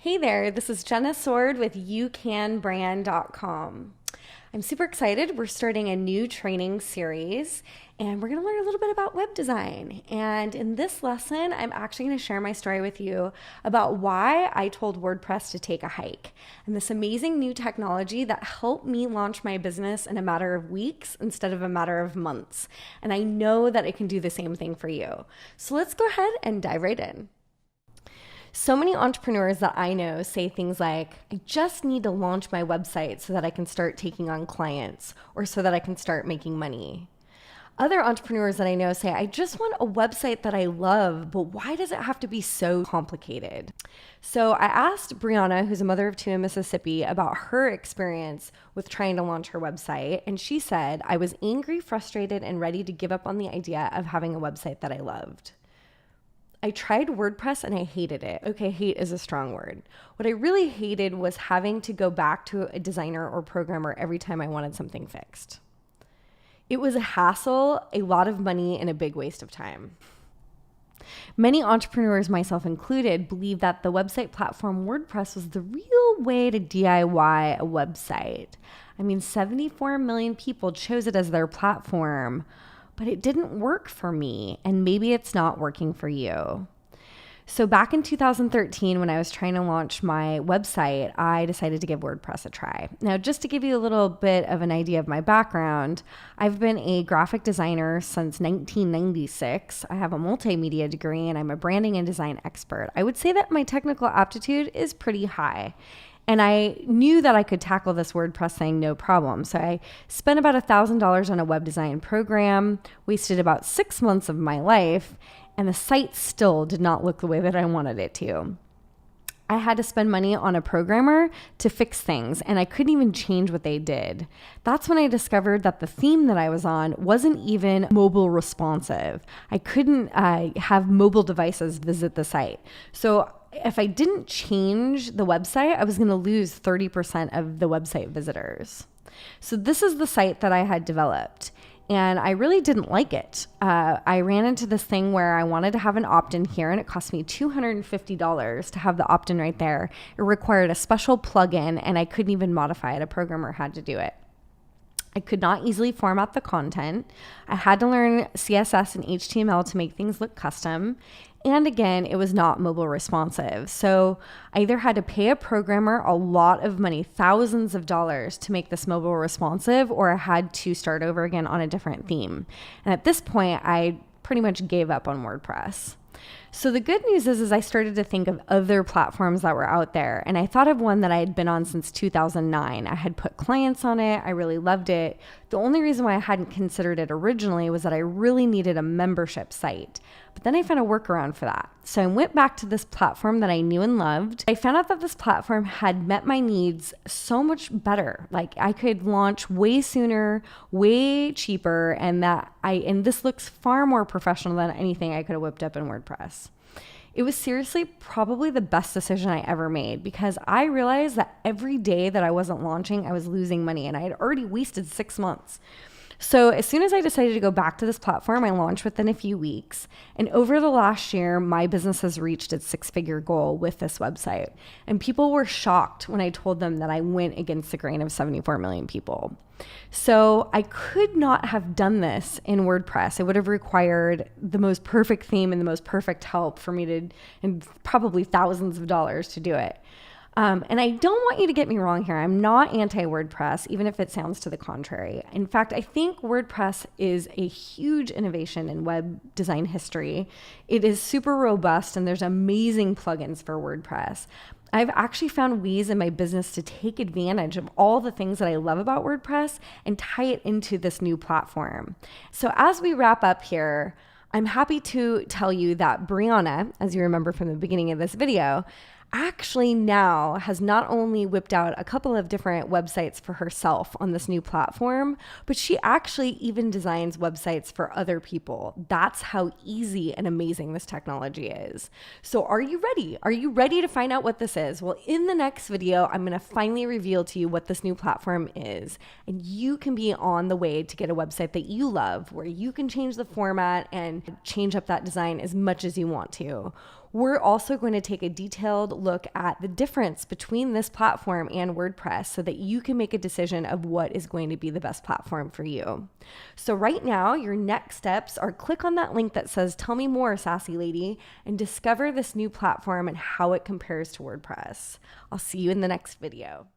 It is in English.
Hey there, this is Jenna Sword with youcanbrand.com. I'm super excited. We're starting a new training series and we're going to learn a little bit about web design. And in this lesson, I'm actually going to share my story with you about why I told WordPress to take a hike and this amazing new technology that helped me launch my business in a matter of weeks instead of a matter of months. And I know that it can do the same thing for you. So let's go ahead and dive right in. So many entrepreneurs that I know say things like, I just need to launch my website so that I can start taking on clients or so that I can start making money. Other entrepreneurs that I know say, I just want a website that I love, but why does it have to be so complicated? So I asked Brianna, who's a mother of two in Mississippi, about her experience with trying to launch her website. And she said, I was angry, frustrated, and ready to give up on the idea of having a website that I loved. I tried WordPress and I hated it. Okay, hate is a strong word. What I really hated was having to go back to a designer or programmer every time I wanted something fixed. It was a hassle, a lot of money, and a big waste of time. Many entrepreneurs, myself included, believe that the website platform WordPress was the real way to DIY a website. I mean, 74 million people chose it as their platform. But it didn't work for me, and maybe it's not working for you. So back in 2013, when I was trying to launch my website, I decided to give WordPress a try. Now, just to give you a little bit of an idea of my background, I've been a graphic designer since 1996. I have a multimedia degree, and I'm a branding and design expert. I would say that my technical aptitude is pretty high. And I knew that I could tackle this WordPress thing no problem. So I spent about $1,000 on a web design program, wasted about 6 months of my life, and the site still did not look the way that I wanted it to. I had to spend money on a programmer to fix things, and I couldn't even change what they did. That's when I discovered that the theme that I was on wasn't even mobile responsive. I couldn't have mobile devices visit the site. So if I didn't change the website, I was going to lose 30% of the website visitors. So this is the site that I had developed, and I really didn't like it. I ran into this thing where I wanted to have an opt-in here, and it cost me $250 to have the opt-in right there. It required a special plugin, and I couldn't even modify it. A programmer had to do it. I could not easily format the content. I had to learn CSS and HTML to make things look custom. And again, it was not mobile responsive. So I either had to pay a programmer a lot of money, thousands of dollars, to make this mobile responsive, or I had to start over again on a different theme. And at this point, I pretty much gave up on WordPress. So the good news is I started to think of other platforms that were out there, and I thought of one that I had been on since 2009. I had put clients on it. I really loved it. The only reason why I hadn't considered it originally was that I really needed a membership site. But then I found a workaround for that. So I went back to this platform that I knew and loved. I found out that this platform had met my needs so much better. Like I could launch way sooner, way cheaper, and this looks far more professional than anything I could have whipped up in WordPress. It was seriously probably the best decision I ever made because I realized that every day that I wasn't launching, I was losing money, and I had already wasted 6 months. So as soon as I decided to go back to this platform, I launched within a few weeks. And over the last year, my business has reached its 6-figure goal with this website. And people were shocked when I told them that I went against the grain of 74 million people. So I could not have done this in WordPress. It would have required the most perfect theme and the most perfect help for me to, and probably thousands of dollars to do it. And I don't want you to get me wrong here. I'm not anti-WordPress, even if it sounds to the contrary. In fact, I think WordPress is a huge innovation in web design history. It is super robust, and there's amazing plugins for WordPress. I've actually found ways in my business to take advantage of all the things that I love about WordPress and tie it into this new platform. So as we wrap up here, I'm happy to tell you that Brianna, as you remember from the beginning of this video, actually now has not only whipped out a couple of different websites for herself on this new platform, but she actually even designs websites for other people. That's how easy and amazing this technology is. So are you ready? Are you ready to find out what this is? Well, in the next video, I'm going to finally reveal to you what this new platform is, and you can be on the way to get a website that you love, where you can change the format and change up that design as much as you want to. We're also going to take a detailed look at the difference between this platform and WordPress so that you can make a decision of what is going to be the best platform for you. So right now, your next steps are click on that link that says, "Tell me more, sassy lady," and discover this new platform and how it compares to WordPress. I'll see you in the next video.